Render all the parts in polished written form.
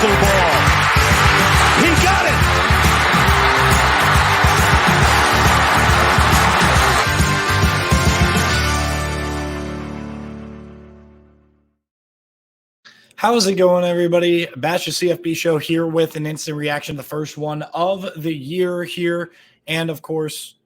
to the ball. He got it. How's it going, everybody? Bash the CFB show here with an instant reaction, the first one of the year here. And of course,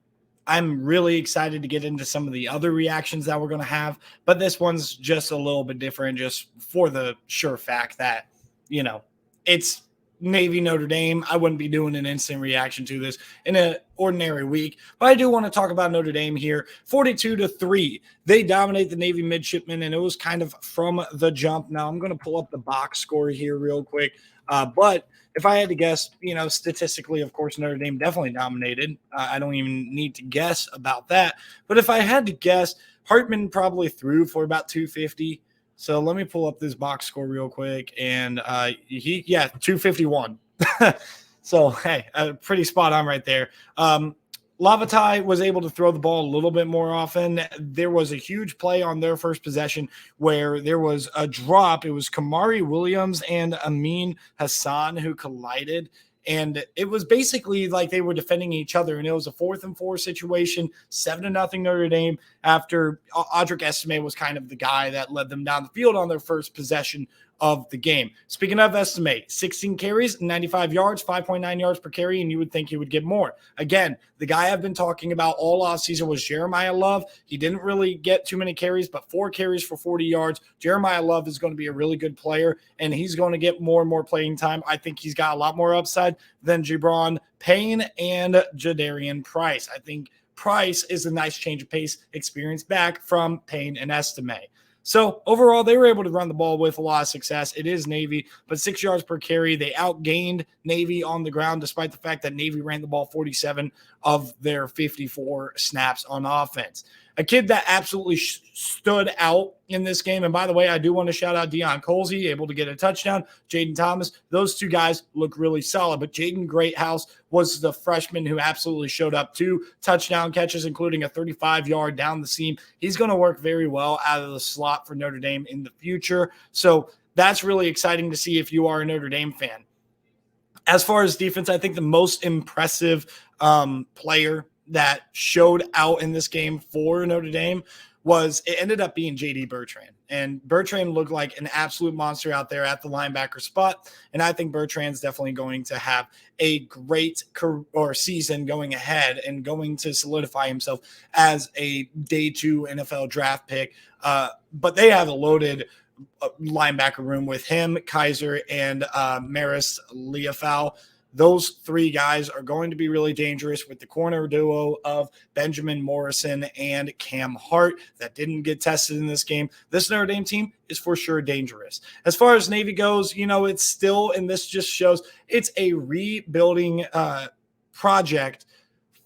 I'm really excited to get into some of the other reactions that we're going to have. But this one's just a little bit different, just for the sure fact that, you know, it's Navy Notre Dame. I wouldn't be doing an instant reaction to this in an ordinary week, but I do want to talk about Notre Dame here. 42-3, they dominate the Navy Midshipmen, and it was kind of from the jump. Now I'm going to pull up the box score here real quick, but if I had to guess, you know, statistically, of course, Notre Dame definitely dominated. I don't even need to guess about that. But if I had to guess, Hartman probably threw for about 250. So let me pull up this box score real quick. And 251. So, hey, pretty spot on right there. Lavatai was able to throw the ball a little bit more often. There was a huge play on their first possession where there was a drop. It was Kamari Williams and Amin Hassan who collided. And it was basically like they were defending each other. And it was a 4th and 4 situation, 7-0 Notre Dame, after Audric Estime was kind of the guy that led them down the field on their first possession of the game. Speaking of Estime, 16 carries, 95 yards, 5.9 yards per carry, and you would think he would get more. Again, the guy I've been talking about all offseason was Jeremiah Love. He didn't really get too many carries, but 4 carries for 40 yards. Jeremiah Love is going to be a really good player, and he's going to get more and more playing time. I think he's got a lot more upside than Gibran Payne and Jadarian Price. I think Price is a nice change of pace experience back from Payne and Estime. So overall, they were able to run the ball with a lot of success. It is Navy, but 6 yards per carry. They outgained Navy on the ground, despite the fact that Navy ran the ball 47 of their 54 snaps on offense. A kid that absolutely stood out in this game. And by the way, I do want to shout out Deion Colsey, able to get a touchdown. Jaden Thomas, those two guys look really solid. But Jaden Greathouse was the freshman who absolutely showed up. 2 touchdown catches, including a 35-yard down the seam. He's going to work very well out of the slot for Notre Dame in the future. So that's really exciting to see if you are a Notre Dame fan. As far as defense, I think the most impressive player that showed out in this game for Notre Dame it ended up being J.D. Bertrand. And Bertrand looked like an absolute monster out there at the linebacker spot. And I think Bertrand's definitely going to have a great season going ahead and going to solidify himself as a day 2 NFL draft pick. But they have a loaded linebacker room with him, Kaiser, and Maris Leafau. Those 3 guys are going to be really dangerous with the corner duo of Benjamin Morrison and Cam Hart that didn't get tested in this game. This Notre Dame team is for sure dangerous. As far as Navy goes, you know, it's still, and this just shows it's a rebuilding project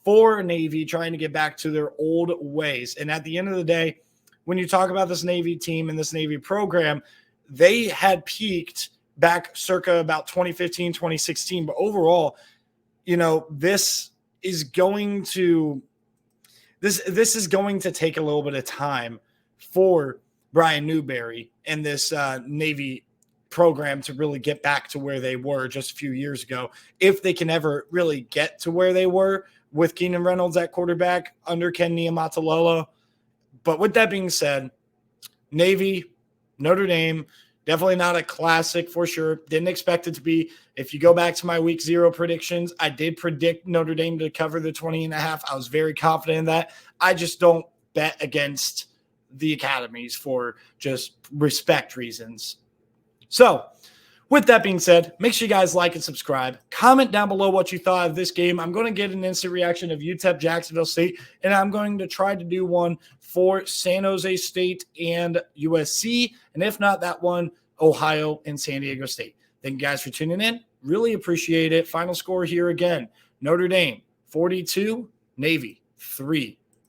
for Navy trying to get back to their old ways. And at the end of the day, when you talk about this Navy team and this Navy program, they had peaked back circa about 2015, 2016. But overall, you know, this is going to take a little bit of time for Brian Newberry and this Navy program to really get back to where they were just a few years ago, if they can ever really get to where they were with Keenan Reynolds at quarterback under Ken Niumatalolo. But with that being said, Navy, Notre Dame, definitely not a classic for sure. Didn't expect it to be. If you go back to my week 0 predictions, I did predict Notre Dame to cover the 20.5. I was very confident in that. I just don't bet against the academies for just respect reasons. So with that being said, make sure you guys like and subscribe. Comment down below what you thought of this game. I'm going to get an instant reaction of UTEP Jacksonville State, and I'm going to try to do one for San Jose State and USC, and if not that one, Ohio and San Diego State. Thank you guys for tuning in. Really appreciate it. Final score here again. Notre Dame 42, Navy 3.